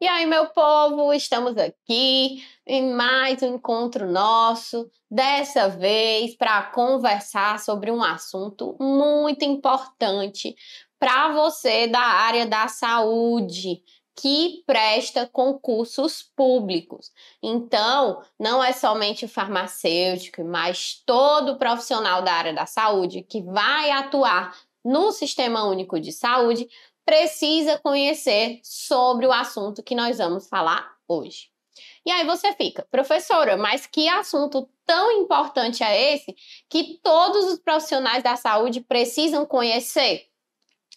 E aí, meu povo, estamos aqui em mais um encontro nosso, dessa vez para conversar sobre um assunto muito importante para você da área da saúde, que presta concursos públicos. Então, não é somente o farmacêutico, mas todo profissional da área da saúde que vai atuar no Sistema Único de Saúde precisa conhecer sobre o assunto que nós vamos falar hoje. E aí você fica, professora, mas que assunto tão importante é esse que todos os profissionais da saúde precisam conhecer?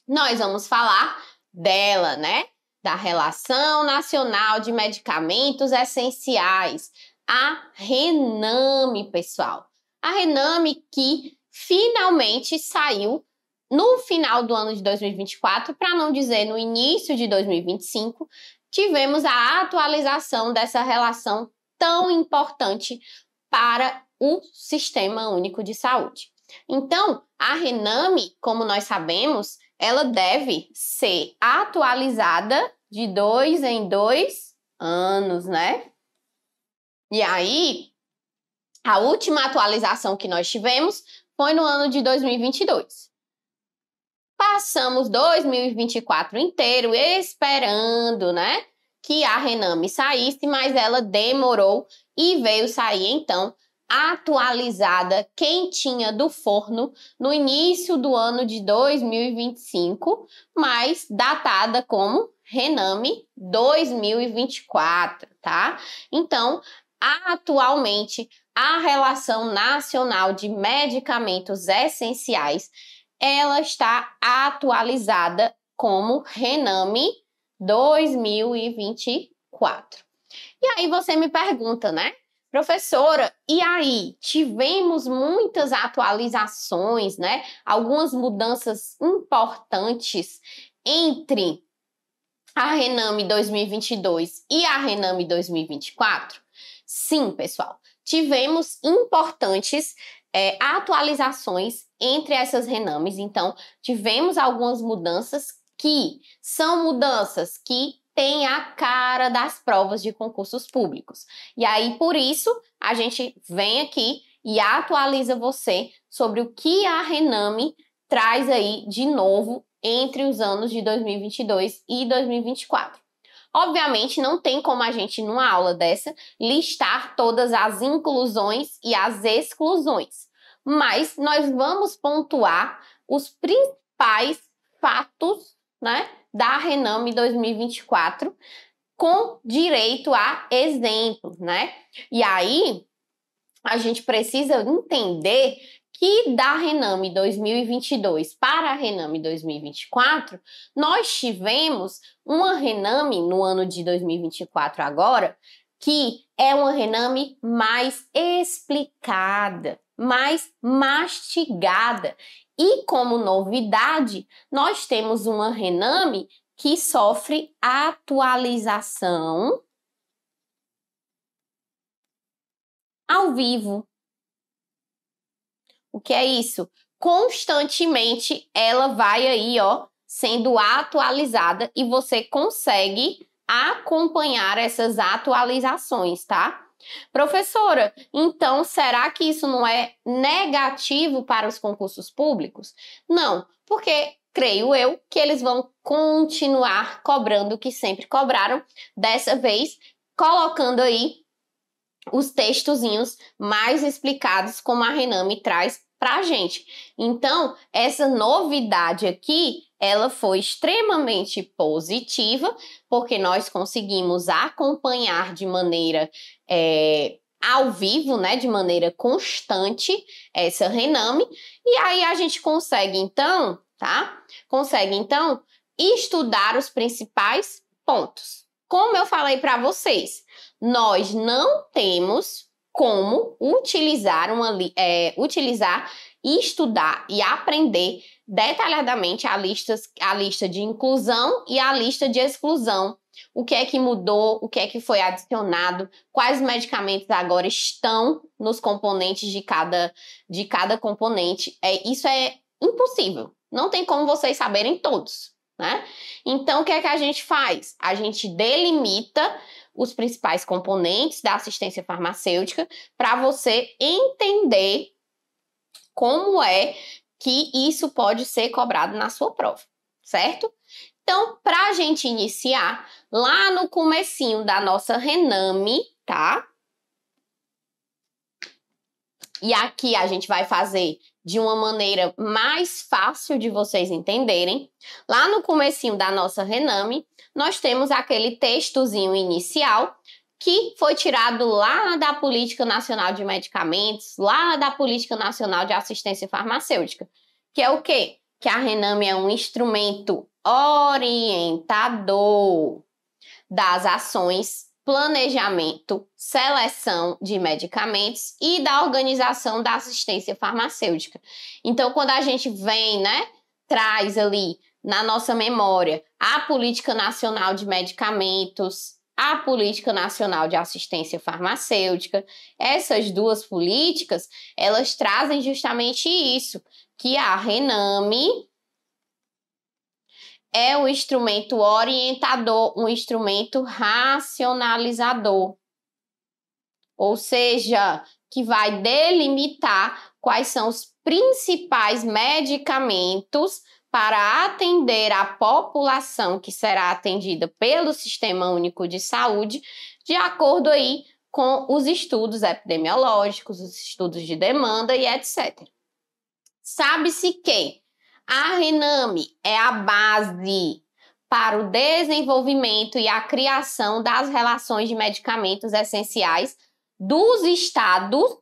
Nós vamos falar dela, né? Da Relação Nacional de Medicamentos Essenciais, a RENAME, pessoal. A RENAME que finalmente saiu no final do ano de 2024, para não dizer no início de 2025, tivemos a atualização dessa relação tão importante para o Sistema Único de Saúde. Então, a RENAME, como nós sabemos, ela deve ser atualizada de 2 em 2 anos, né? E aí, a última atualização que nós tivemos foi no ano de 2022. Passamos 2024 inteiro esperando, né, que a RENAME saísse, mas ela demorou e veio sair, então, atualizada, quentinha do forno, no início do ano de 2025, mas datada como RENAME 2024, tá? Então, atualmente, a Relação Nacional de Medicamentos Essenciais ela está atualizada como RENAME 2024. E aí você me pergunta, né? Professora, e aí? Tivemos muitas atualizações, né? Algumas mudanças importantes entre a RENAME 2022 e a RENAME 2024? Sim, pessoal. Tivemos importantes atualizações entre essas RENAMEs. Então, tivemos algumas mudanças que são mudanças que têm a cara das provas de concursos públicos. E aí, por isso, a gente vem aqui e atualiza você sobre o que a RENAME traz aí de novo entre os anos de 2022 e 2024. Obviamente, não tem como a gente, numa aula dessa, listar todas as inclusões e as exclusões, mas nós vamos pontuar os principais fatos, né, da RENAME 2024 com direito a exemplo, né? E aí, a gente precisa entender que da RENAME 2022 para a RENAME 2024, nós tivemos uma RENAME no ano de 2024 agora, que é uma RENAME mais explicada, mais mastigada. E como novidade, nós temos uma RENAME que sofre atualização ao vivo. O que é isso? Constantemente ela vai aí, ó, sendo atualizada e você consegue acompanhar essas atualizações, tá? Professora, então será que isso não é negativo para os concursos públicos? Não, porque creio eu que eles vão continuar cobrando o que sempre cobraram, dessa vez colocando aí os textozinhos mais explicados como a Renami traz para a gente. Então, essa novidade aqui, ela foi extremamente positiva, porque nós conseguimos acompanhar de maneira ao vivo, né, de maneira constante, essa Renami, e aí a gente consegue, então, tá? Consegue, então, estudar os principais pontos. Como eu falei para vocês, nós não temos como utilizar, estudar e aprender detalhadamente a lista de inclusão e a lista de exclusão. O que é que mudou, o que é que foi adicionado, quais medicamentos agora estão nos componentes de cada componente. Isso é impossível. Não tem como vocês saberem todos, né? Então, o que é que a gente faz? A gente delimita os principais componentes da assistência farmacêutica para você entender como é que isso pode ser cobrado na sua prova, certo? Então, para a gente iniciar, lá no comecinho da nossa Renami, tá? E aqui a gente vai fazer de uma maneira mais fácil de vocês entenderem. Lá no comecinho da nossa Renami, nós temos aquele textozinho inicial que foi tirado lá da Política Nacional de Medicamentos, lá da Política Nacional de Assistência Farmacêutica. Que é o quê? Que a Renami é um instrumento orientador das ações, planejamento, seleção de medicamentos e da organização da assistência farmacêutica. Então, quando a gente vem, né, traz ali na nossa memória a Política Nacional de Medicamentos, a Política Nacional de Assistência Farmacêutica, essas duas políticas, elas trazem justamente isso, que a Renami é um instrumento orientador, um instrumento racionalizador. Ou seja, que vai delimitar quais são os principais medicamentos para atender a população que será atendida pelo Sistema Único de Saúde, de acordo aí com os estudos epidemiológicos, os estudos de demanda e etc. Sabe-se que a Renami é a base para o desenvolvimento e a criação das relações de medicamentos essenciais dos estados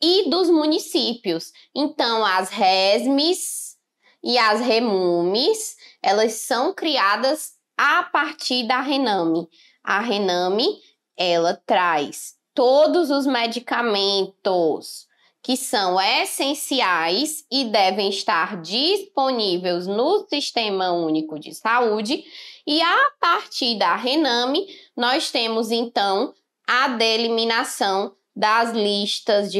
e dos municípios. Então, as RESMs e as REMUMs, elas são criadas a partir da Renami. A Renami, ela traz todos os medicamentos que são essenciais e devem estar disponíveis no Sistema Único de Saúde, e a partir da Renami, nós temos, então, a delimitação das listas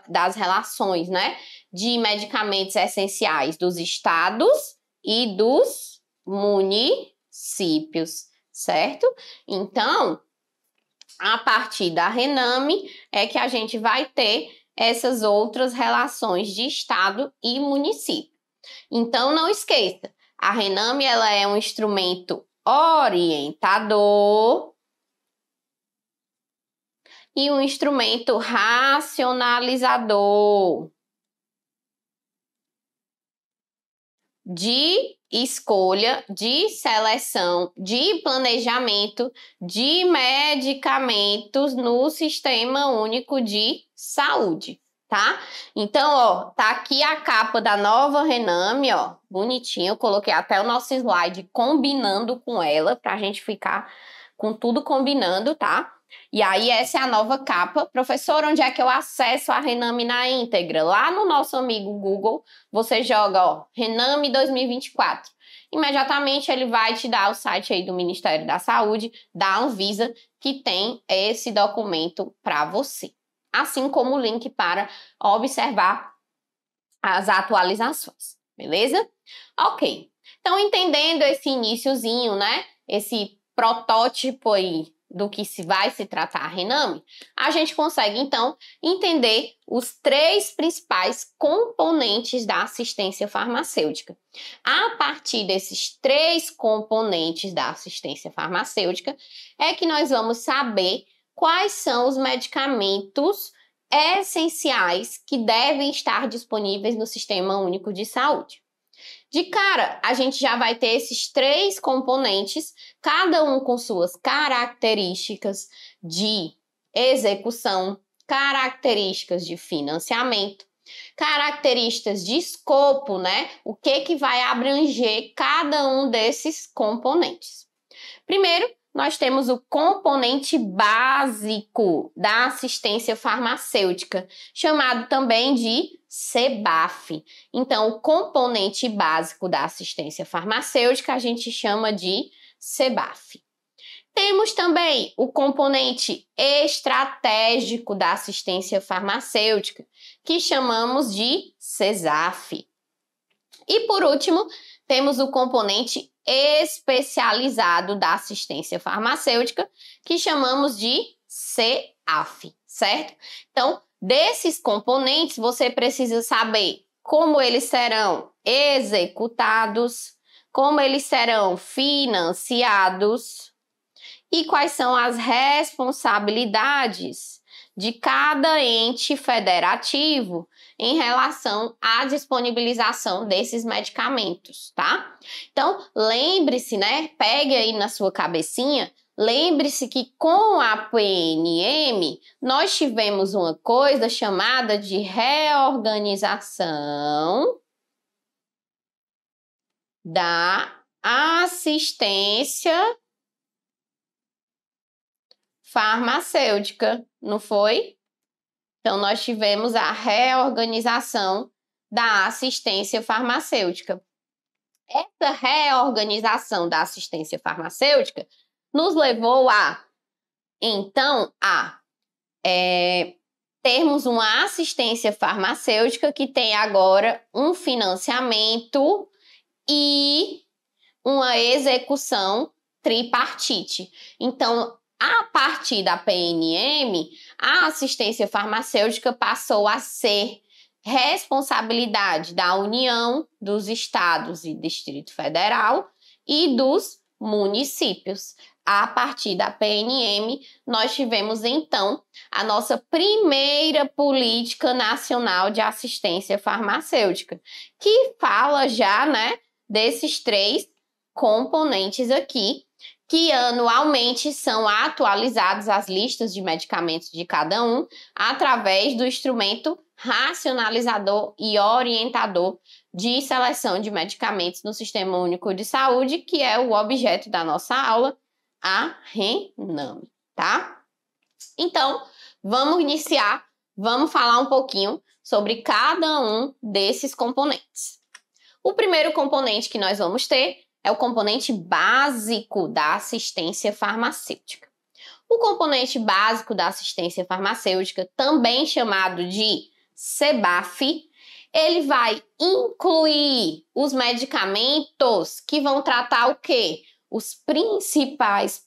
das relações, né, de medicamentos essenciais dos estados e dos municípios, certo? Então, a partir da Renami é que a gente vai ter essas outras relações de estado e município. Então, não esqueça, a Renami ela é um instrumento orientador e um instrumento racionalizador de escolha, de seleção, de planejamento de medicamentos no Sistema Único de Saúde, tá? Então, ó, tá aqui a capa da nova Renami, ó, bonitinha. Eu coloquei até o nosso slide combinando com ela, pra gente ficar com tudo combinando, tá? E aí, essa é a nova capa. Professor, onde é que eu acesso a Renami na íntegra? Lá no nosso amigo Google, você joga, ó, Renami 2024. Imediatamente ele vai te dar o site aí do Ministério da Saúde, da Anvisa, que tem esse documento para você. Assim como o link para observar as atualizações, beleza? Ok. Então, entendendo esse iniciozinho, né? Esse protótipo aí do que vai se tratar a Renami, a gente consegue, então, entender os 3 principais componentes da assistência farmacêutica. A partir desses 3 componentes da assistência farmacêutica, é que nós vamos saber quais são os medicamentos essenciais que devem estar disponíveis no Sistema Único de Saúde. De cara, a gente já vai ter esses 3 componentes, cada um com suas características de execução, características de financiamento, características de escopo, né? O que vai abranger cada um desses componentes. Primeiro, nós temos o componente básico da assistência farmacêutica, chamado também de CBAF. Então, o componente básico da assistência farmacêutica a gente chama de CBAF. Temos também o componente estratégico da assistência farmacêutica, que chamamos de CESAF. E, por último, temos o componente especializado da assistência farmacêutica, que chamamos de CEAF, certo? Então, desses componentes, você precisa saber como eles serão executados, como eles serão financiados e quais são as responsabilidades de cada ente federativo em relação à disponibilização desses medicamentos, tá? Então, lembre-se, né? Pegue aí na sua cabecinha, lembre-se que com a PNM nós tivemos uma coisa chamada de reorganização da assistência farmacêutica, não foi? Então, nós tivemos a reorganização da assistência farmacêutica. Essa reorganização da assistência farmacêutica nos levou a, então, termos uma assistência farmacêutica que tem agora um financiamento e uma execução tripartite. Então, a partir da PNM, a assistência farmacêutica passou a ser responsabilidade da União, dos estados e Distrito Federal e dos municípios. A partir da PNM, nós tivemos, então, a nossa primeira política nacional de assistência farmacêutica, que fala já, né, desses 3 componentes aqui, que anualmente são atualizadas as listas de medicamentos de cada um através do instrumento racionalizador e orientador de seleção de medicamentos no Sistema Único de Saúde, que é o objeto da nossa aula, a RENAME, tá? Então, vamos iniciar, vamos falar um pouquinho sobre cada um desses componentes. O primeiro componente que nós vamos ter é o componente básico da assistência farmacêutica. O componente básico da assistência farmacêutica, também chamado de CBAF, ele vai incluir os medicamentos que vão tratar o quê? Os principais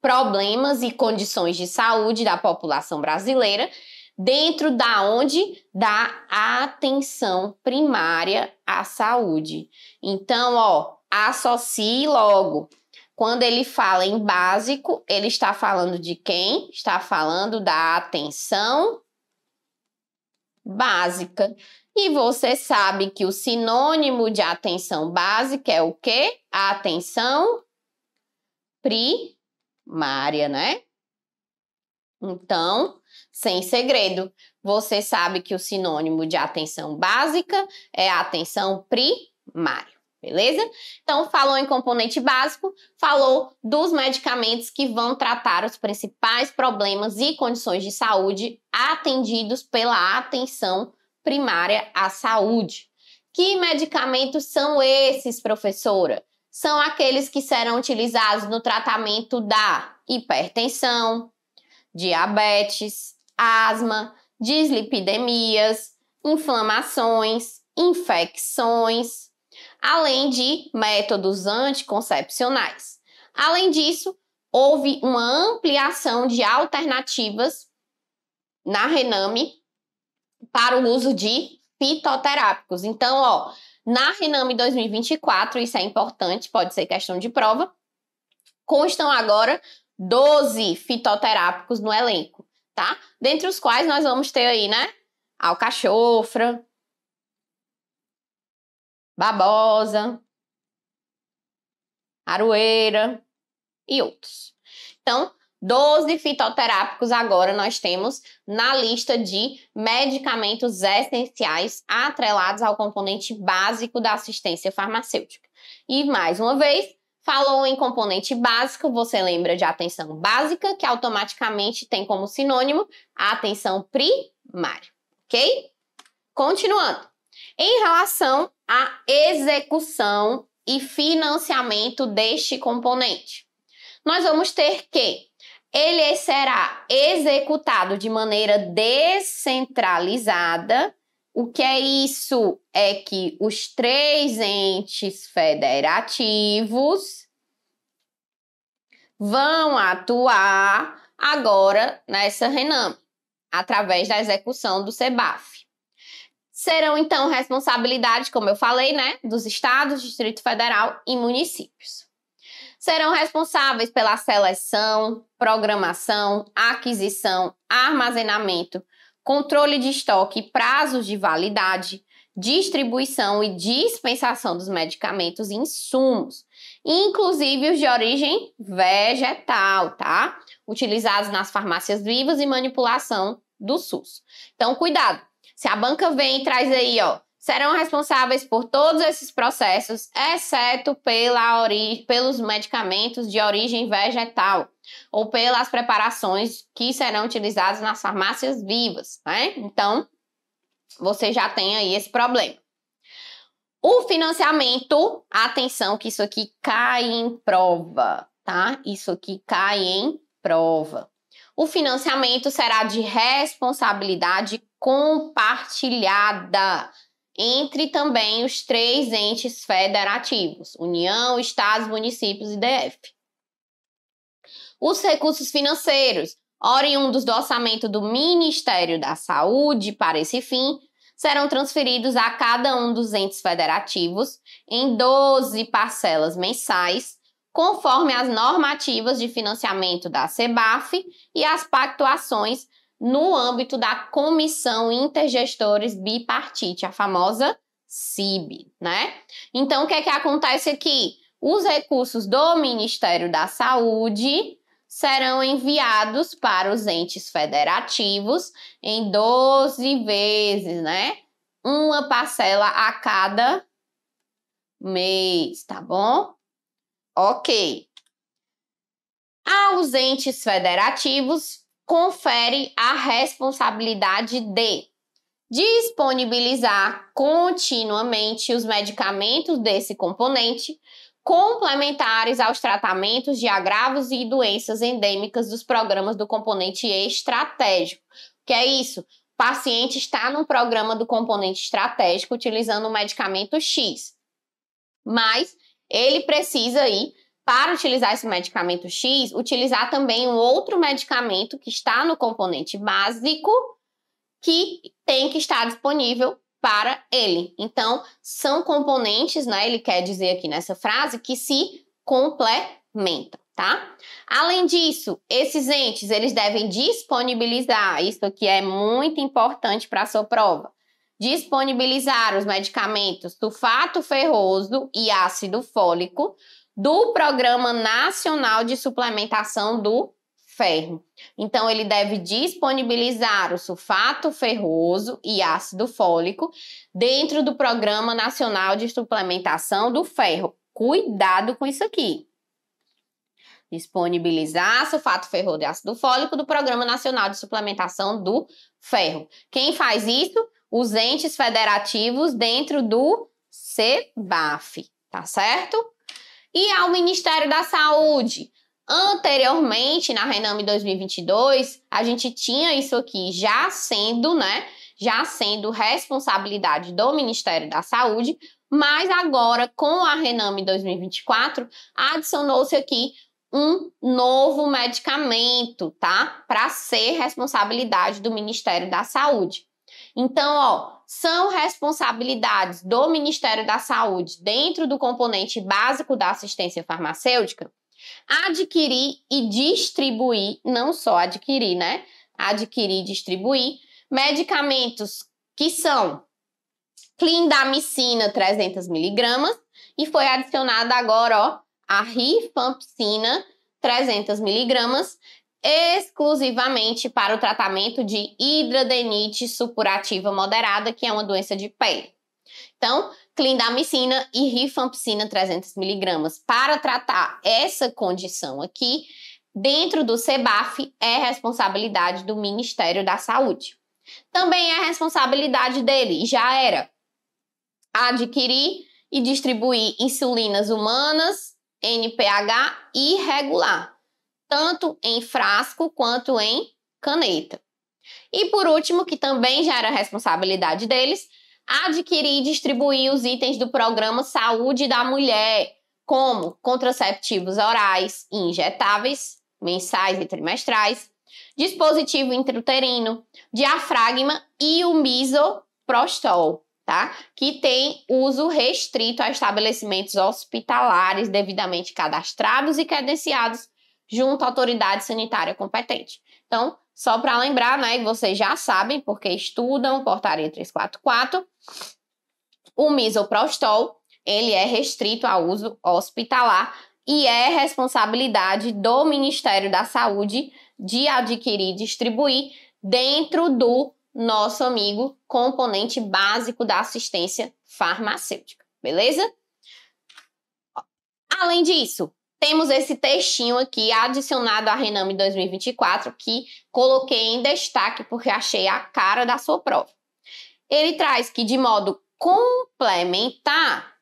problemas e condições de saúde da população brasileira, dentro da onde? Da atenção primária à saúde. Então, associe logo. Quando ele fala em básico, ele está falando de quem? Está falando da atenção básica. E você sabe que o sinônimo de atenção básica é o quê? A atenção primária, né? Então, sem segredo, você sabe que o sinônimo de atenção básica é a atenção primária. Beleza? Então, falou em componente básico, falou dos medicamentos que vão tratar os principais problemas e condições de saúde atendidos pela atenção primária à saúde. Que medicamentos são esses, professora? São aqueles que serão utilizados no tratamento da hipertensão, diabetes, asma, dislipidemias, inflamações, infecções, além de métodos anticoncepcionais. Além disso, houve uma ampliação de alternativas na RENAME para o uso de fitoterápicos. Então, na RENAME 2024, isso é importante, pode ser questão de prova, constam agora 12 fitoterápicos no elenco, tá? Dentre os quais nós vamos ter aí, né? Alcachofra, babosa, aroeira e outros. Então, 12 fitoterápicos agora nós temos na lista de medicamentos essenciais atrelados ao componente básico da assistência farmacêutica. E, mais uma vez, falou em componente básico, você lembra de atenção básica, que automaticamente tem como sinônimo a atenção primária, ok? Continuando. Em relação à execução e financiamento deste componente, nós vamos ter que ele será executado de maneira descentralizada. O que é isso? É que os 3 entes federativos vão atuar agora nessa RENAME, através da execução do CEBAF. Serão, então, responsabilidades, como eu falei, né, dos estados, Distrito Federal e municípios. Serão responsáveis pela seleção, programação, aquisição, armazenamento, controle de estoque, prazos de validade, distribuição e dispensação dos medicamentos e insumos, inclusive os de origem vegetal, tá? Utilizados nas farmácias vivas e manipulação do SUS. Então, cuidado. Se a banca vem e traz aí, ó, serão responsáveis por todos esses processos, exceto pelos medicamentos de origem vegetal ou pelas preparações que serão utilizadas nas farmácias vivas, né? Então, você já tem aí esse problema. O financiamento, atenção que isso aqui cai em prova, tá? Isso aqui cai em prova. O financiamento será de responsabilidade compartilhada entre também os 3 entes federativos, União, Estados, Municípios e DF. Os recursos financeiros, oriundos do orçamento do Ministério da Saúde para esse fim, serão transferidos a cada um dos entes federativos em 12 parcelas mensais, conforme as normativas de financiamento da CEBAF e as pactuações no âmbito da Comissão Intergestores Bipartite, a famosa CIB, né? Então, o que é que acontece aqui? Os recursos do Ministério da Saúde serão enviados para os entes federativos em 12 vezes, né? Uma parcela a cada mês, tá bom? Ok. Aos entes federativos, confere a responsabilidade de disponibilizar continuamente os medicamentos desse componente, complementares aos tratamentos de agravos e doenças endêmicas dos programas do componente estratégico. Que é isso? O paciente está num programa do componente estratégico utilizando o medicamento X, mas ele precisa aí, para utilizar esse medicamento X, utilizar também um outro medicamento que está no componente básico que tem que estar disponível para ele. Então, são componentes, né? Ele quer dizer aqui nessa frase que se complementam, tá? Além disso, esses entes, eles devem disponibilizar, isso aqui é muito importante para a sua prova, disponibilizar os medicamentos sulfato ferroso e ácido fólico do Programa Nacional de Suplementação do Ferro. Então, ele deve disponibilizar o sulfato ferroso e ácido fólico dentro do Programa Nacional de Suplementação do Ferro. Cuidado com isso aqui. Disponibilizar sulfato ferroso e ácido fólico do Programa Nacional de Suplementação do Ferro. Quem faz isso? Os entes federativos dentro do CEBAF, tá certo? E ao Ministério da Saúde. Anteriormente, na RENAME 2022, a gente tinha isso aqui já sendo, né? Já sendo responsabilidade do Ministério da Saúde, mas agora, com a RENAME 2024, adicionou-se aqui um novo medicamento, tá? Para ser responsabilidade do Ministério da Saúde. Então, ó, são responsabilidades do Ministério da Saúde dentro do componente básico da assistência farmacêutica Adquirir e distribuir, não só adquirir, né? Adquirir e distribuir medicamentos que são clindamicina 300 miligramas e foi adicionada agora, ó, a rifampicina 300 miligramas exclusivamente para o tratamento de hidradenitis supurativa moderada, que é uma doença de pele. Então, clindamicina e rifampicina 300 miligramas para tratar essa condição aqui, dentro do CEBAF, é responsabilidade do Ministério da Saúde. Também é responsabilidade dele, já era, adquirir e distribuir insulinas humanas, NPH e regular, tanto em frasco quanto em caneta. E por último, que também já era responsabilidade deles, adquirir e distribuir os itens do programa Saúde da Mulher, como contraceptivos orais e injetáveis, mensais e trimestrais, dispositivo intrauterino, diafragma e o misoprostol, tá? Que tem uso restrito a estabelecimentos hospitalares devidamente cadastrados e credenciados junto à autoridade sanitária competente. Então, só para lembrar, né, que vocês já sabem, porque estudam Portaria 344, o misoprostol, ele é restrito ao uso hospitalar e é responsabilidade do Ministério da Saúde de adquirir e distribuir dentro do nosso amigo componente básico da assistência farmacêutica, beleza? Além disso, temos esse textinho aqui adicionado à Rename 2024 que coloquei em destaque porque achei a cara da sua prova. Ele traz que, de modo complementar,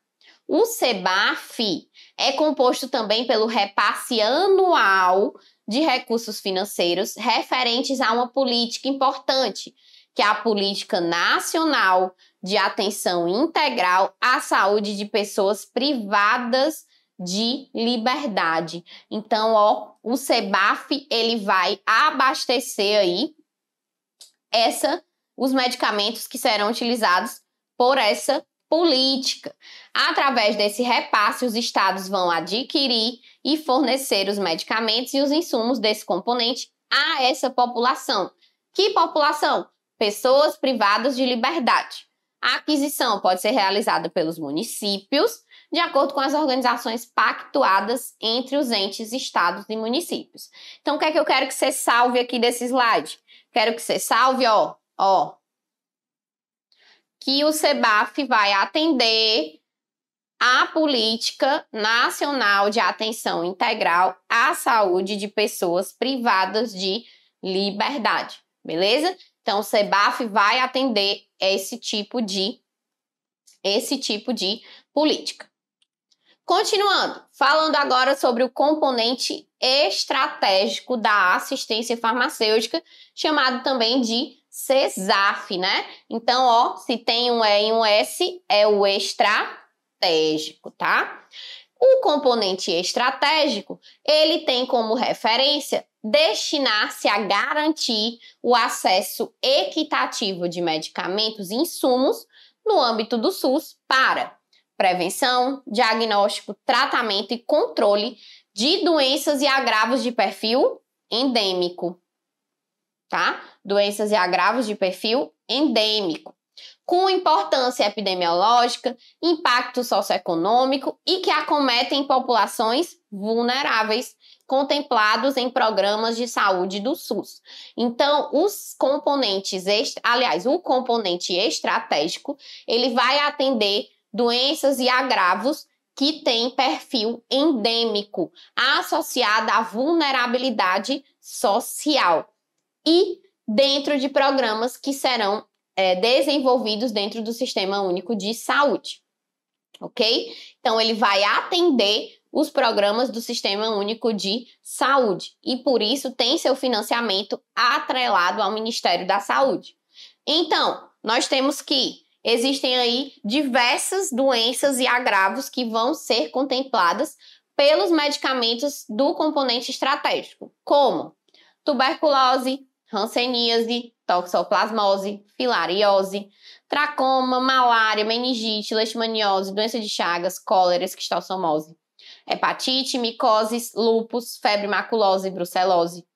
o CEBAF é composto também pelo repasse anual de recursos financeiros referentes a uma política importante, que é a Política Nacional de Atenção Integral à Saúde de Pessoas Privadas de Liberdade. Então, ó, o CEBAF, ele vai abastecer aí os medicamentos que serão utilizados por essa política. Através desse repasse, os estados vão adquirir e fornecer os medicamentos e os insumos desse componente a essa população. Que população? Pessoas privadas de liberdade. A aquisição pode ser realizada pelos municípios, de acordo com as organizações pactuadas entre os entes, estados e municípios. Então, o que é que eu quero que você salve aqui desse slide? Quero que você salve, ó, que o CEBAF vai atender a Política Nacional de Atenção Integral à Saúde de Pessoas Privadas de Liberdade, beleza? Então, o CEBAF vai atender esse tipo de política. Continuando, falando agora sobre o componente estratégico da assistência farmacêutica, chamado também de CESAF, né? Então, ó, se tem um E e um S, é o estratégico, tá? O componente estratégico, ele tem como referência destinar-se a garantir o acesso equitativo de medicamentos e insumos no âmbito do SUS para prevenção, diagnóstico, tratamento e controle de doenças e agravos de perfil endêmico, tá? Doenças e agravos de perfil endêmico, com importância epidemiológica, impacto socioeconômico e que acometem populações vulneráveis, contemplados em programas de saúde do SUS. Então, o componente estratégico, ele vai atender doenças e agravos que têm perfil endêmico, associado à vulnerabilidade social e dentro de programas que serão desenvolvidos dentro do Sistema Único de Saúde, ok? Então, ele vai atender os programas do Sistema Único de Saúde e, por isso, tem seu financiamento atrelado ao Ministério da Saúde. Então, nós temos que existem aí diversas doenças e agravos que vão ser contempladas pelos medicamentos do componente estratégico, como tuberculose, hanseníase, toxoplasmose, filariose, tracoma, malária, meningite, leishmaniose, doença de Chagas, cólera, esquistossomose, hepatite, micoses, lúpus, febre maculosa e brucelose,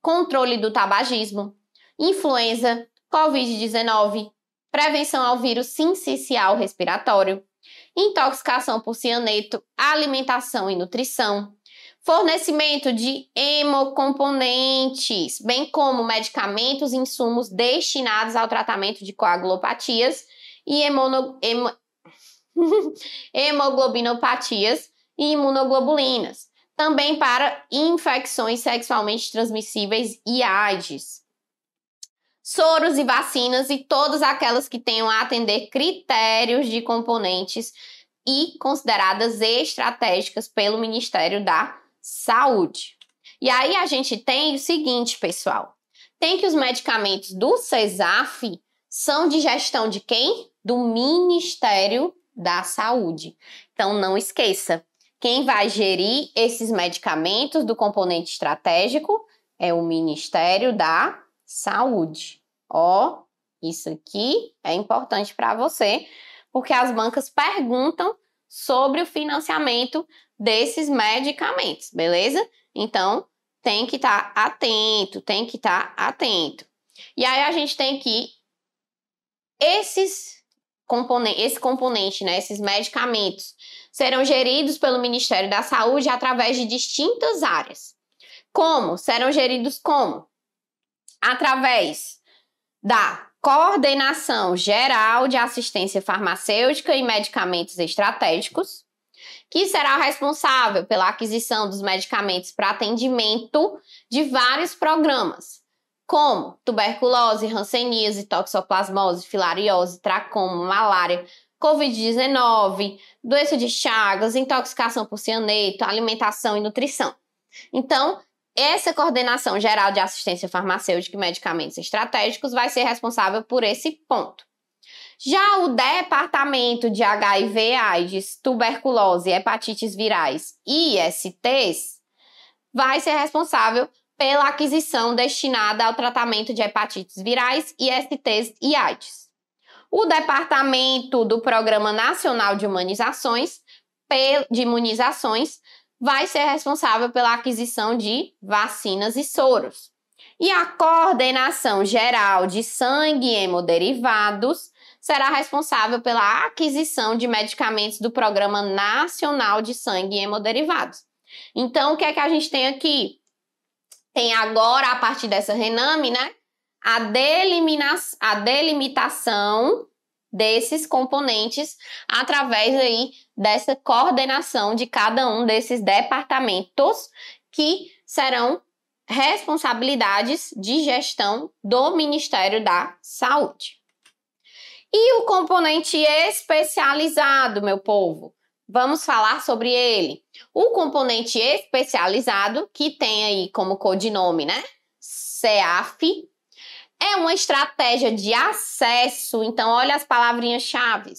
controle do tabagismo, influenza, Covid-19, prevenção ao vírus sincicial respiratório, intoxicação por cianeto, alimentação e nutrição, fornecimento de hemocomponentes, bem como medicamentos e insumos destinados ao tratamento de coagulopatias e hemoglobinopatias e imunoglobulinas, também para infecções sexualmente transmissíveis e AIDS. Soros e vacinas e todas aquelas que tenham a atender critérios de componentes e consideradas estratégicas pelo Ministério da Saúde. E aí a gente tem o seguinte, pessoal. Tem que os medicamentos do CESAF são de gestão de quem? Do Ministério da Saúde. Então não esqueça, quem vai gerir esses medicamentos do componente estratégico é o Ministério da Saúde. Ó, isso aqui é importante para você, porque as bancas perguntam sobre o financiamento desses medicamentos, beleza? Então, tem que estar atento, tem que estar atento. E aí a gente tem que esse componente, né, esses medicamentos, serão geridos pelo Ministério da Saúde através de distintas áreas. Como? Serão geridos como? Através da Coordenação Geral de Assistência Farmacêutica e Medicamentos Estratégicos, que será responsável pela aquisição dos medicamentos para atendimento de vários programas, como tuberculose, hanseníase, toxoplasmose, filariose, tracoma, malária, Covid-19, doença de Chagas, intoxicação por cianeto, alimentação e nutrição. Então, essa Coordenação Geral de Assistência Farmacêutica e Medicamentos Estratégicos vai ser responsável por esse ponto. Já o Departamento de HIV, AIDS, tuberculose, hepatites virais e ISTs vai ser responsável pela aquisição destinada ao tratamento de hepatites virais, ISTs e AIDS. O Departamento do Programa Nacional de Imunizações vai ser responsável pela aquisição de vacinas e soros. E a Coordenação Geral de Sangue e Hemoderivados será responsável pela aquisição de medicamentos do Programa Nacional de Sangue e Hemoderivados. Então, o que é que a gente tem aqui? Tem agora, a partir dessa RENAME, né, a delimitação desses componentes através aí dessa coordenação de cada um desses departamentos que serão responsabilidades de gestão do Ministério da Saúde. E o componente especializado, meu povo? Vamos falar sobre ele. O componente especializado, que tem aí como codinome, né, CEAF, é uma estratégia de acesso, então olha as palavrinhas-chave.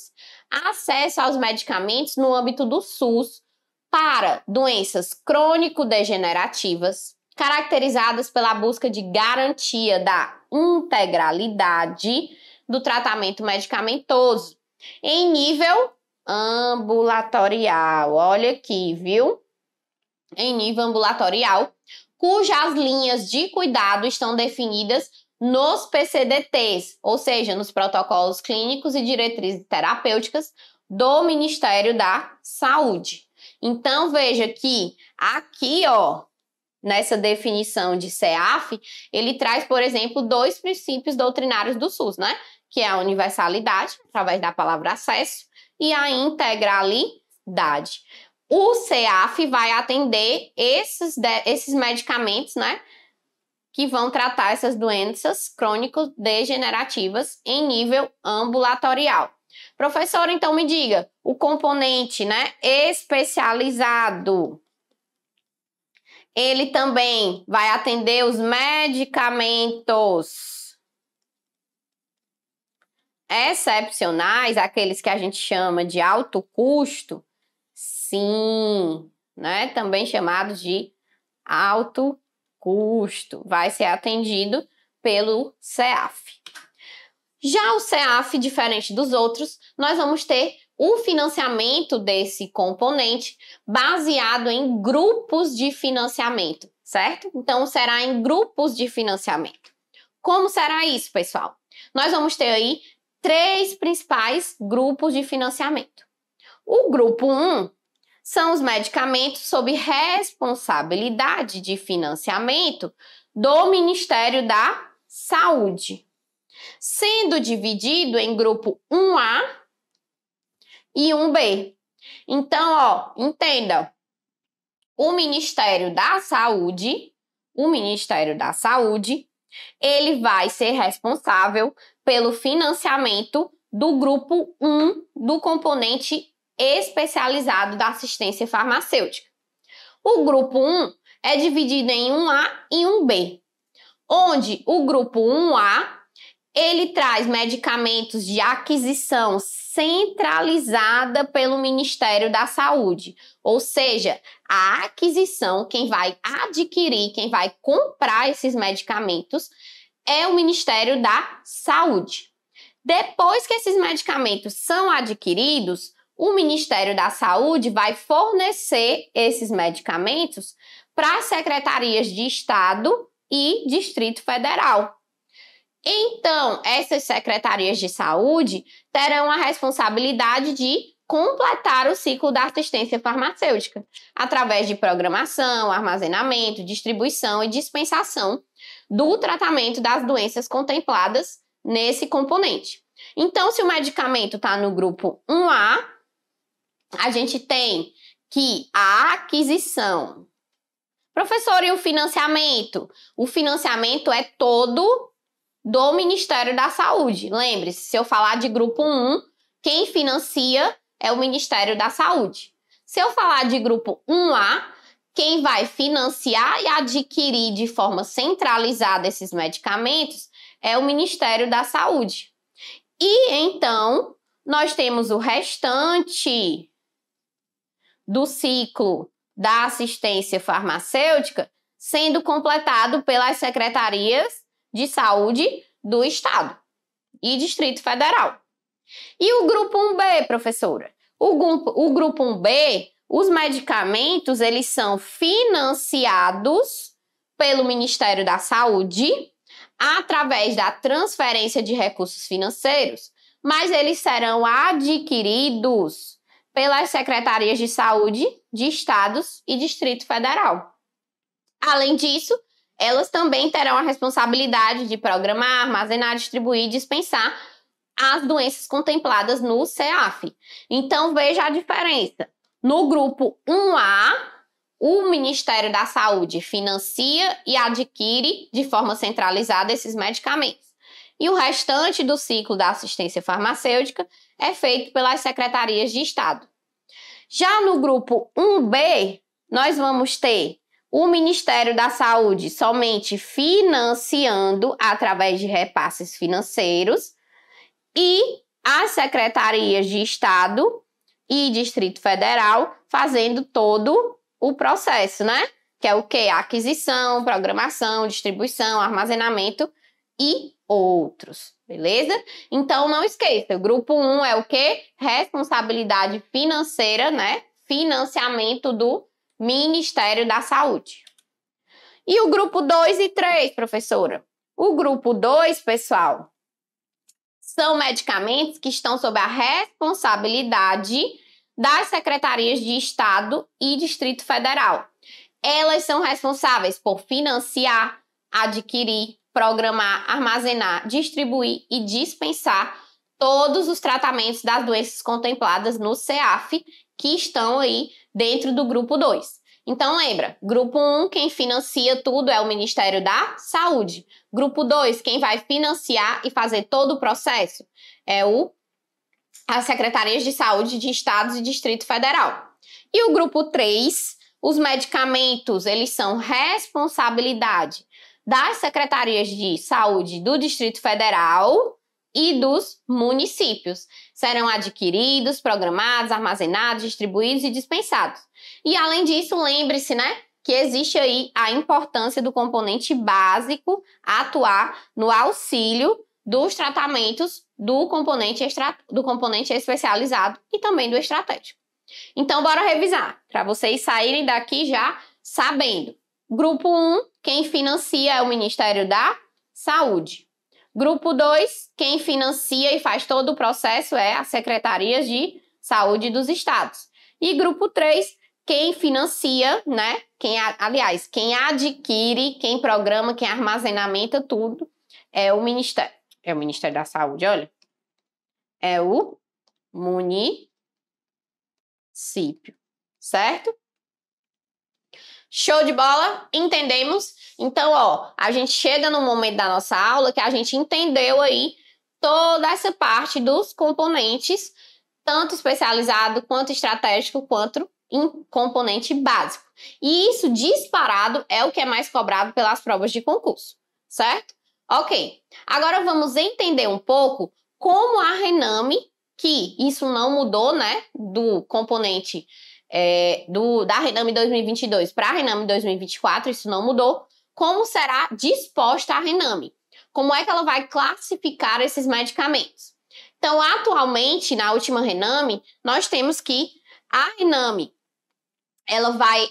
Acesso aos medicamentos no âmbito do SUS para doenças crônico-degenerativas, caracterizadas pela busca de garantia da integralidade do tratamento medicamentoso em nível ambulatorial. Olha aqui, viu? Em nível ambulatorial, cujas linhas de cuidado estão definidas nos PCDTs, ou seja, nos protocolos clínicos e diretrizes terapêuticas do Ministério da Saúde. Então, veja que aqui, ó, nessa definição de CEAF, ele traz, por exemplo, 2 princípios doutrinários do SUS, né? Que é a universalidade, através da palavra acesso, e a integralidade. O CEAF vai atender esses medicamentos, né, que vão tratar essas doenças crônico-degenerativas em nível ambulatorial. Professora, então me diga, o componente, né, especializado, ele também vai atender os medicamentos excepcionais, aqueles que a gente chama de alto custo? Sim, né? Também chamados de alto custo. Vai ser atendido pelo CEAF. Já o CEAF, diferente dos outros, nós vamos ter o financiamento desse componente baseado em grupos de financiamento, certo? Então, será em grupos de financiamento. Como será isso, pessoal? Nós vamos ter aí 3 principais grupos de financiamento. O grupo 1 são os medicamentos sob responsabilidade de financiamento do Ministério da Saúde, sendo dividido em grupo 1A e 1B. Então, entenda, o Ministério da Saúde, ele vai ser responsável pelo financiamento do grupo 1 do componente especializado da assistência farmacêutica. O grupo 1 é dividido em 1A e 1B, onde o grupo 1A ele traz medicamentos de aquisição centralizada pelo Ministério da Saúde, ou seja, a aquisição, quem vai adquirir, quem vai comprar esses medicamentos é o Ministério da Saúde. Depois que esses medicamentos são adquiridos, o Ministério da Saúde vai fornecer esses medicamentos para as secretarias de Estado e Distrito Federal. Então, essas secretarias de saúde terão a responsabilidade de completar o ciclo da assistência farmacêutica, através de programação, armazenamento, distribuição e dispensação do tratamento das doenças contempladas nesse componente. Então, se o medicamento está no grupo 1A, a gente tem que a aquisição. Professor, e o financiamento? O financiamento é todo do Ministério da Saúde. Lembre-se, se eu falar de grupo 1, quem financia é o Ministério da Saúde. Se eu falar de grupo 1A, quem vai financiar e adquirir de forma centralizada esses medicamentos é o Ministério da Saúde. E então, nós temos o restante do ciclo da assistência farmacêutica sendo completado pelas secretarias de saúde do Estado e Distrito Federal. E o grupo 1B, professora? O grupo 1B, os medicamentos, eles são financiados pelo Ministério da Saúde através da transferência de recursos financeiros, mas eles serão adquiridos pelas secretarias de saúde de estados e Distrito Federal. Além disso, elas também terão a responsabilidade de programar, armazenar, distribuir e dispensar as doenças contempladas no CEAF. Então, veja a diferença. No grupo 1A, o Ministério da Saúde financia e adquire de forma centralizada esses medicamentos. E o restante do ciclo da assistência farmacêutica é feito pelas secretarias de Estado. Já no grupo 1B, nós vamos ter o Ministério da Saúde somente financiando através de repasses financeiros e as secretarias de Estado e Distrito Federal fazendo todo o processo, né? Que é o quê? Aquisição, programação, distribuição, armazenamento e outros, beleza? Então, não esqueça, o grupo 1 é o quê? Responsabilidade financeira, né? Financiamento do Ministério da Saúde. E o grupo 2 e 3, professora? O grupo 2, pessoal, são medicamentos que estão sob a responsabilidade das secretarias de Estado e Distrito Federal. Elas são responsáveis por financiar, adquirir, programar, armazenar, distribuir e dispensar todos os tratamentos das doenças contempladas no CEAF que estão aí dentro do grupo 2. Então, lembra, grupo 1, quem financia tudo é o Ministério da Saúde. Grupo 2, quem vai financiar e fazer todo o processo é as secretarias de saúde de estados e Distrito Federal. E o grupo 3, os medicamentos, eles são responsabilidade das secretarias de saúde do Distrito Federal e dos municípios. Serão adquiridos, programados, armazenados, distribuídos e dispensados. E, além disso, lembre-se, né, que existe aí a importância do componente básico atuar no auxílio dos tratamentos do componente especializado e também do estratégico. Então, bora revisar, para vocês saírem daqui já sabendo. Grupo 1, quem financia é o Ministério da Saúde. Grupo 2, quem financia e faz todo o processo é as Secretarias de Saúde dos Estados. E grupo 3, quem financia, né? Quem adquire, quem programa, quem armazenamenta tudo é o Ministério. É o Ministério da Saúde, olha. É o município, certo? Show de bola? Entendemos? Então, ó, a gente chega no momento da nossa aula que a gente entendeu aí toda essa parte dos componentes, tanto especializado, quanto estratégico, quanto em componente básico. E isso, disparado, é o que é mais cobrado pelas provas de concurso, certo? Ok. Agora vamos entender um pouco como a Rename, que isso não mudou, né, do componente da Rename 2022 para a Rename 2024, isso não mudou. Como será disposta a Rename? Como é que ela vai classificar esses medicamentos? Então, atualmente, na última Rename, nós temos que a Rename, ela vai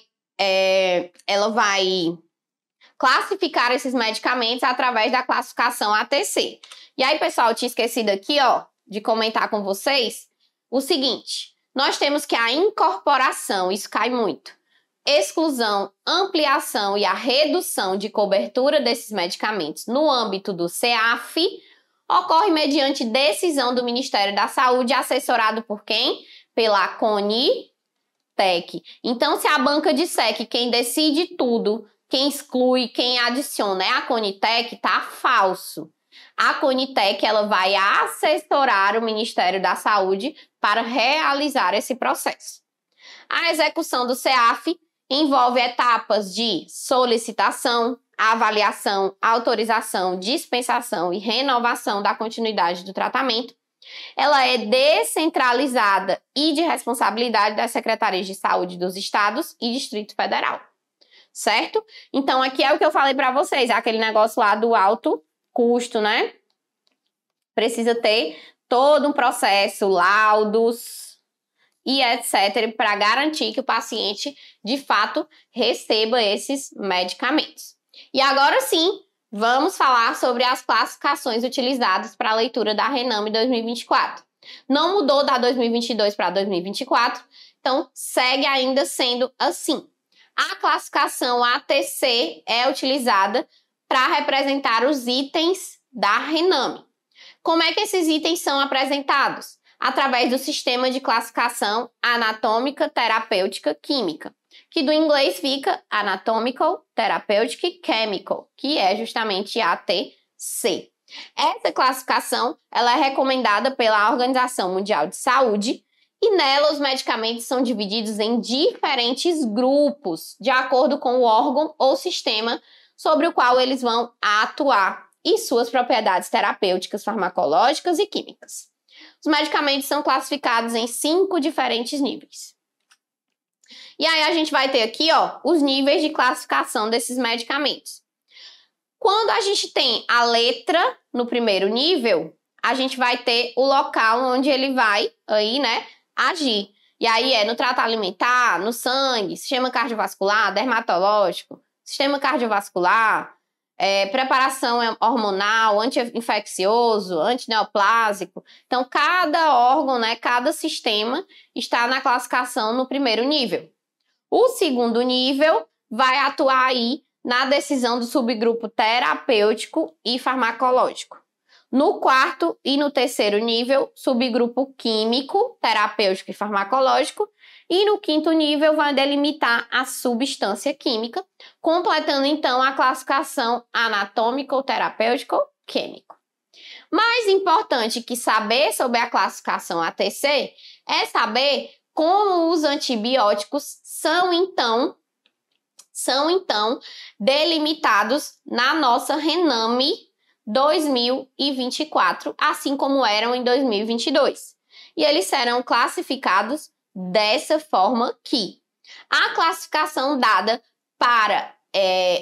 classificar esses medicamentos através da classificação ATC. E aí, pessoal, eu tinha esquecido aqui, ó, de comentar com vocês o seguinte: nós temos que a incorporação, isso cai muito, exclusão, ampliação e a redução de cobertura desses medicamentos no âmbito do CEAF ocorre mediante decisão do Ministério da Saúde, assessorado por quem? Pela CONITEC. Então, se a banca disser que quem decide tudo, quem exclui, quem adiciona é a CONITEC, tá falso. A CONITEC, ela vai assessorar o Ministério da Saúde para realizar esse processo. A execução do CEAF envolve etapas de solicitação, avaliação, autorização, dispensação e renovação da continuidade do tratamento. Ela é descentralizada e de responsabilidade das Secretarias de Saúde dos Estados e Distrito Federal, certo? Então, aqui é o que eu falei para vocês, é aquele negócio lá do alto custo, né? Precisa ter todo um processo, laudos e etc., para garantir que o paciente, de fato, receba esses medicamentos. E agora sim, vamos falar sobre as classificações utilizadas para a leitura da Rename 2024. Não mudou da 2022 para 2024, então segue ainda sendo assim. A classificação ATC é utilizada para representar os itens da Rename. Como é que esses itens são apresentados? Através do sistema de classificação anatômica, terapêutica, química, que do inglês fica Anatomical, Therapeutic e Chemical, que é justamente ATC. Essa classificação ela é recomendada pela Organização Mundial de Saúde e nela os medicamentos são divididos em diferentes grupos, de acordo com o órgão ou sistema sobre o qual eles vão atuar e suas propriedades terapêuticas, farmacológicas e químicas. Os medicamentos são classificados em 5 diferentes níveis. E aí a gente vai ter aqui, ó, os níveis de classificação desses medicamentos. Quando a gente tem a letra no primeiro nível, a gente vai ter o local onde ele vai aí, né, agir. E aí é no trato alimentar, no sangue, sistema cardiovascular, dermatológico, sistema cardiovascular, preparação hormonal, anti-infeccioso, antineoplásico. Então, cada órgão, né, cada sistema está na classificação no primeiro nível. O segundo nível vai atuar aí na decisão do subgrupo terapêutico e farmacológico. No quarto e no terceiro nível, subgrupo químico, terapêutico e farmacológico. E no quinto nível vai delimitar a substância química, completando então a classificação anatômico, terapêutico, químico. Mais importante que saber sobre a classificação ATC é saber como os antibióticos são então delimitados na nossa Rename 2024, assim como eram em 2022. E eles serão classificados dessa forma que a classificação dada para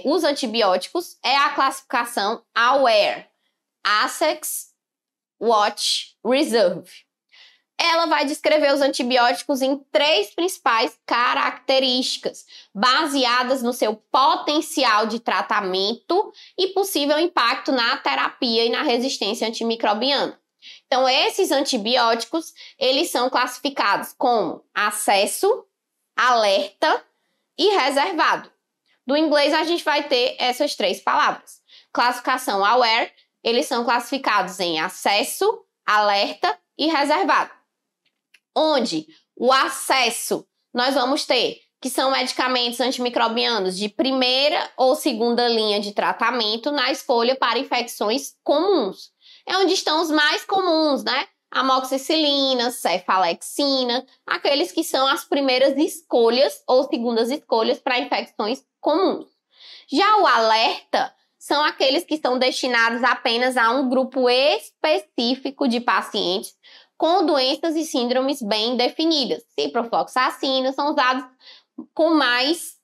os antibióticos é a classificação AWARE, Essex Watch Reserve. Ela vai descrever os antibióticos em 3 principais características, baseadas no seu potencial de tratamento e possível impacto na terapia e na resistência antimicrobiana. Então, esses antibióticos, eles são classificados como acesso, alerta e reservado. Do inglês, a gente vai ter essas 3 palavras. Classificação aware, eles são classificados em acesso, alerta e reservado. Onde o acesso nós vamos ter, que são medicamentos antimicrobianos de primeira ou segunda linha de tratamento na escolha para infecções comuns. É onde estão os mais comuns, né? Amoxicilina, cefalexina, aqueles que são as primeiras escolhas ou segundas escolhas para infecções comuns. Já o alerta são aqueles que são destinados apenas a um grupo específico de pacientes com doenças e síndromes bem definidas. Ciprofloxacina são usados com mais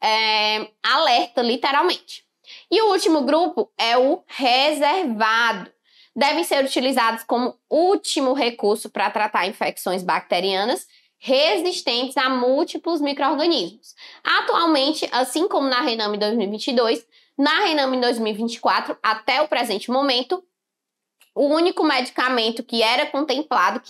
alerta, literalmente. E o último grupo é o reservado. Devem ser utilizados como último recurso para tratar infecções bacterianas resistentes a múltiplos micro-organismos. Atualmente, assim como na Rename 2022, na Rename 2024, até o presente momento, o único medicamento que é contemplado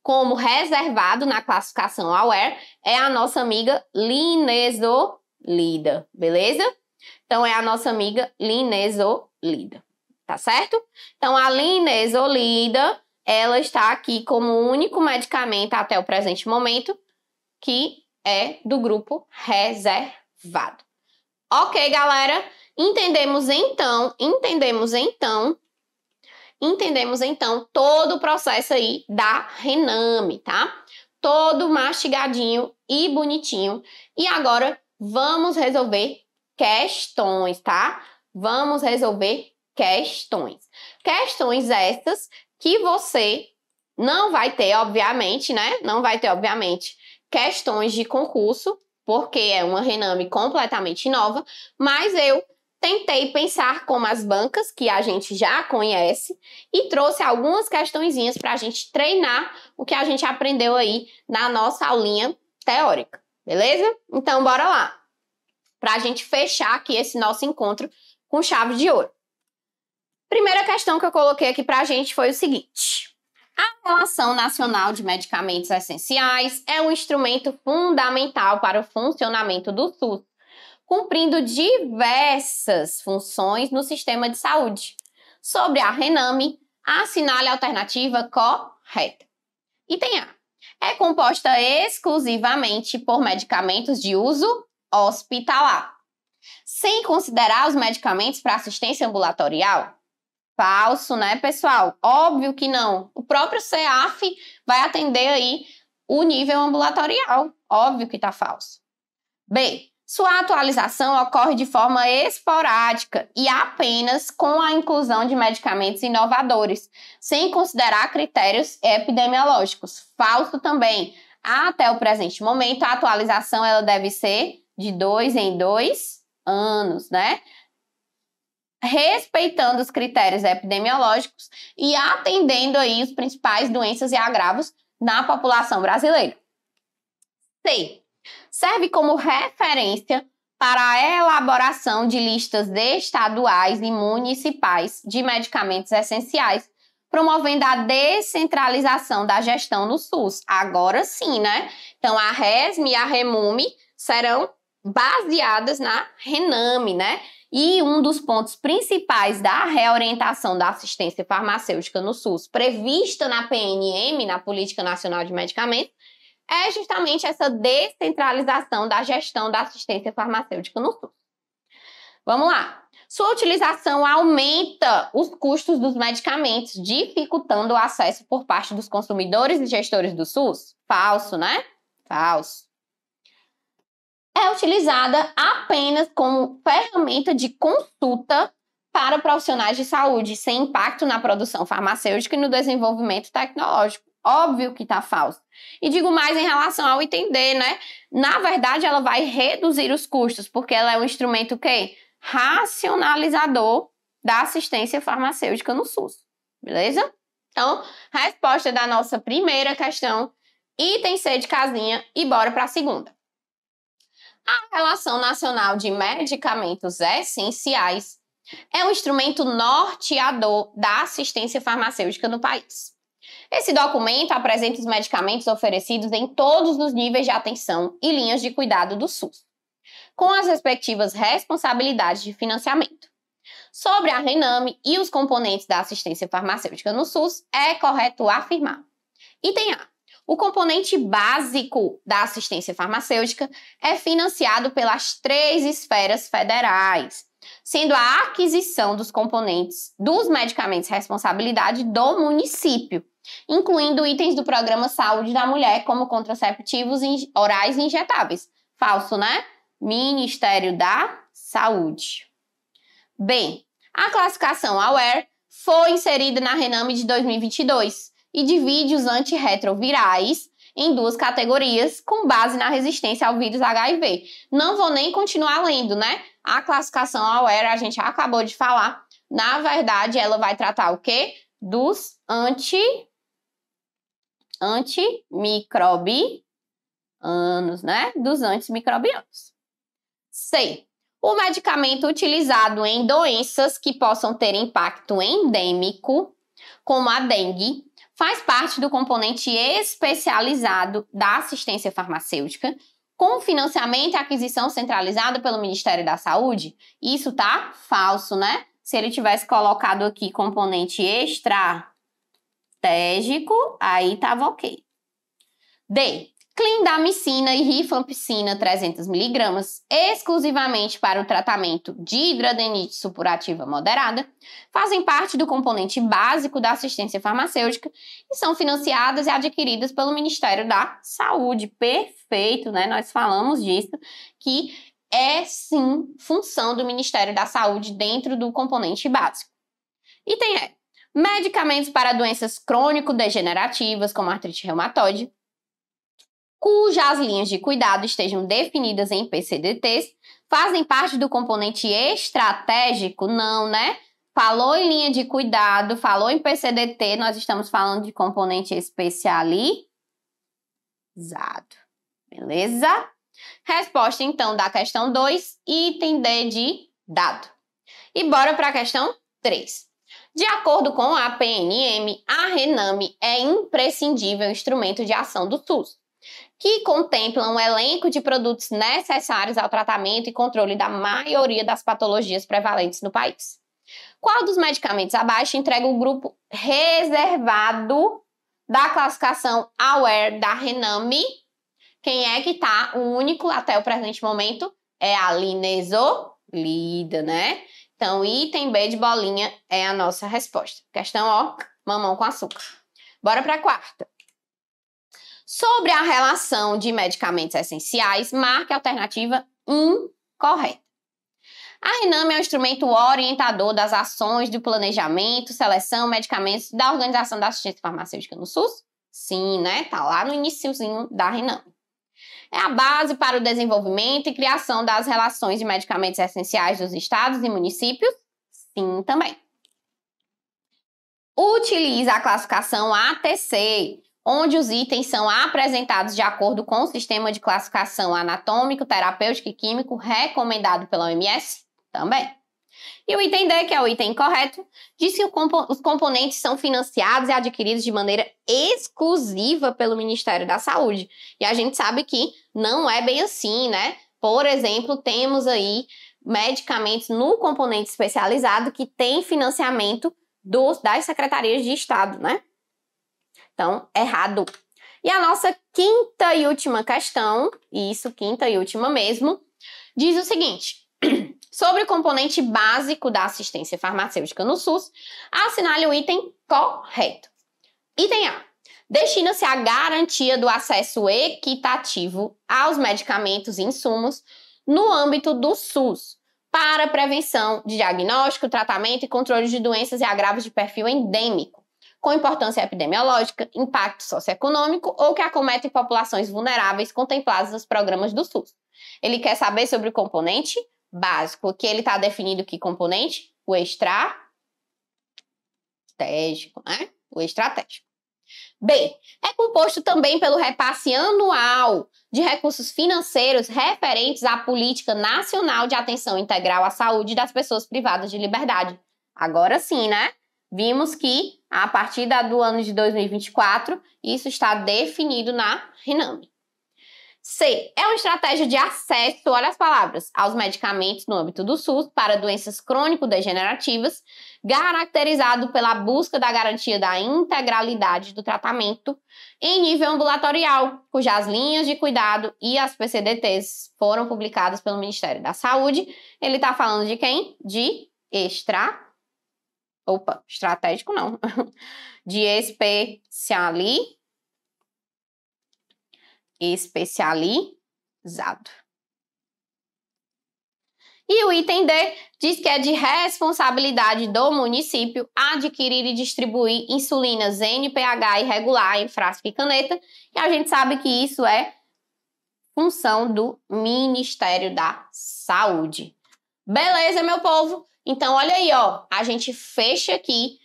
como reservado na classificação AWARE é a nossa amiga linezolida, beleza? Então, é a nossa amiga linezolida, tá certo? Então, a linezolida, ela está aqui como o único medicamento até o presente momento que é do grupo reservado. Ok, galera? Entendemos então todo o processo aí da Rename, tá? Todo mastigadinho e bonitinho. E agora vamos resolver questões, tá? Vamos resolver questões. Questões essas que você não vai ter, obviamente, né? Não vai ter, obviamente, questões de concurso, porque é uma Rename completamente nova, mas eu tentei pensar como as bancas que a gente já conhece e trouxe algumas questõezinhas para a gente treinar o que a gente aprendeu aí na nossa aulinha teórica, beleza? Então, bora lá, para a gente fechar aqui esse nosso encontro com chave de ouro. Primeira questão que eu coloquei aqui para a gente foi o seguinte: a Relação Nacional de Medicamentos Essenciais é um instrumento fundamental para o funcionamento do SUS, cumprindo diversas funções no sistema de saúde. Sobre a Rename, assinale a alternativa correta. Item A. É composta exclusivamente por medicamentos de uso hospitalar, sem considerar os medicamentos para assistência ambulatorial? Falso, né, pessoal? Óbvio que não. O próprio CEAF vai atender aí o nível ambulatorial. Óbvio que tá falso. B. Sua atualização ocorre de forma esporádica e apenas com a inclusão de medicamentos inovadores, sem considerar critérios epidemiológicos. Falso também. Até o presente momento, a atualização ela deve ser de 2 em 2 anos, né? Respeitando os critérios epidemiológicos e atendendo aí os principais doenças e agravos na população brasileira. C. Serve como referência para a elaboração de listas estaduais e municipais de medicamentos essenciais, promovendo a descentralização da gestão no SUS. Agora sim, né? Então, a RESME e a REMUME serão baseadas na Rename, né? E um dos pontos principais da reorientação da assistência farmacêutica no SUS, prevista na PNM, na Política Nacional de Medicamentos, é justamente essa descentralização da gestão da assistência farmacêutica no SUS. Vamos lá. Sua utilização aumenta os custos dos medicamentos, dificultando o acesso por parte dos consumidores e gestores do SUS? Falso, né? Falso. É utilizada apenas como ferramenta de consulta para profissionais de saúde, sem impacto na produção farmacêutica e no desenvolvimento tecnológico. Óbvio que tá falso. E digo mais em relação ao item D, né? Na verdade, ela vai reduzir os custos, porque ela é um instrumento o quê? Racionalizador da assistência farmacêutica no SUS. Beleza? Então, resposta da nossa primeira questão, item C de casinha, e bora para a segunda. A Relação Nacional de Medicamentos Essenciais é um instrumento norteador da assistência farmacêutica no país. Esse documento apresenta os medicamentos oferecidos em todos os níveis de atenção e linhas de cuidado do SUS, com as respectivas responsabilidades de financiamento. Sobre a RENAME e os componentes da assistência farmacêutica no SUS, é correto afirmar. Item A. O componente básico da assistência farmacêutica é financiado pelas 3 esferas federais, sendo a aquisição dos componentes dos medicamentos responsabilidade do município, incluindo itens do Programa Saúde da Mulher, como contraceptivos orais e injetáveis. Falso, né? Ministério da Saúde. Bem, a classificação AWARE foi inserida na RENAME de 2022 e divide os antirretrovirais em 2 categorias com base na resistência ao vírus HIV. Não vou nem continuar lendo, né? A classificação AWARE a gente acabou de falar. Na verdade, ela vai tratar o quê? Dos antimicrobianos, né? Dos antimicrobianos. C. O medicamento utilizado em doenças que possam ter impacto endêmico, como a dengue, faz parte do componente especializado da assistência farmacêutica, com financiamento e aquisição centralizada pelo Ministério da Saúde. Isso tá falso, né? Se ele tivesse colocado aqui componente estratégico, aí tava ok. D. Clindamicina e rifampicina 300mg, exclusivamente para o tratamento de hidroadenite supurativa moderada, fazem parte do componente básico da assistência farmacêutica e são financiadas e adquiridas pelo Ministério da Saúde. Perfeito, né? Nós falamos disso, que é sim função do Ministério da Saúde dentro do componente básico. Item E. Medicamentos para doenças crônico-degenerativas, como artrite reumatoide, cujas linhas de cuidado estejam definidas em PCDTs, fazem parte do componente estratégico? Não, né? Falou em linha de cuidado, falou em PCDT, nós estamos falando de componente especializado. Beleza? Resposta, então, da questão 2, item D de dado. E bora para a questão 3. De acordo com a PNM, a RENAME é imprescindível instrumento de ação do SUS, que contempla um elenco de produtos necessários ao tratamento e controle da maioria das patologias prevalentes no país. Qual dos medicamentos abaixo entrega o grupo reservado da classificação AWARE da RENAME? Quem é que tá? O único até o presente momento é a linezolida, né? Então, item B de bolinha é a nossa resposta. Questão, ó, mamão com açúcar. Bora para a quarta. Sobre a relação de medicamentos essenciais, marque a alternativa incorreta. A RENAME é um instrumento orientador das ações do planejamento, seleção, medicamentos da Organização da Assistência Farmacêutica no SUS? Sim, né? Tá lá no iniciozinho da RENAME. É a base para o desenvolvimento e criação das relações de medicamentos essenciais dos estados e municípios? Sim, também. Utiliza a classificação ATC, onde os itens são apresentados de acordo com o sistema de classificação anatômico, terapêutico e químico recomendado pela OMS? Também. E o item D, que é o item incorreto, diz que os componentes são financiados e adquiridos de maneira exclusiva pelo Ministério da Saúde. E a gente sabe que não é bem assim, né? Por exemplo, temos aí medicamentos no componente especializado que tem financiamento das secretarias de Estado, né? Então, errado. E a nossa quinta e última questão, isso, quinta e última mesmo, diz o seguinte: sobre o componente básico da assistência farmacêutica no SUS, assinale o item correto. Item A. Destina-se à garantia do acesso equitativo aos medicamentos e insumos no âmbito do SUS, para prevenção de diagnóstico, tratamento e controle de doenças e agravos de perfil endêmico, com importância epidemiológica, impacto socioeconômico ou que acometem populações vulneráveis contempladas nos programas do SUS. Ele quer saber sobre o componente básico, que ele está definido que componente? O estratégico, né? O estratégico. B. É composto também pelo repasse anual de recursos financeiros referentes à política nacional de atenção integral à saúde das pessoas privadas de liberdade. Agora sim, né? Vimos que, a partir do ano de 2024, isso está definido na RENAME. C. É uma estratégia de acesso, olha as palavras, aos medicamentos no âmbito do SUS para doenças crônico-degenerativas, caracterizado pela busca da garantia da integralidade do tratamento em nível ambulatorial, cujas linhas de cuidado e as PCDTs foram publicadas pelo Ministério da Saúde. Ele está falando de quem? De estratégico não. De especializado. E o item D diz que é de responsabilidade do município adquirir e distribuir insulinas NPH irregular em frasco e caneta, e a gente sabe que isso é função do Ministério da Saúde. Beleza, meu povo? Então, olha aí, ó, a gente fecha aqui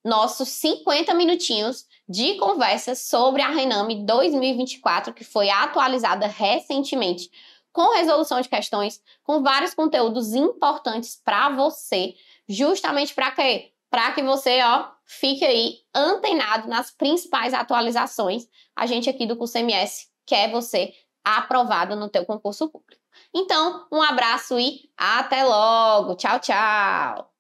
nossos 50 minutinhos de conversa sobre a RENAME 2024, que foi atualizada recentemente, com resolução de questões, com vários conteúdos importantes para você, justamente para quê? Para que você, ó, fique aí antenado nas principais atualizações. A gente aqui do curso MS quer você aprovado no teu concurso público. Então, um abraço e até logo. Tchau, tchau!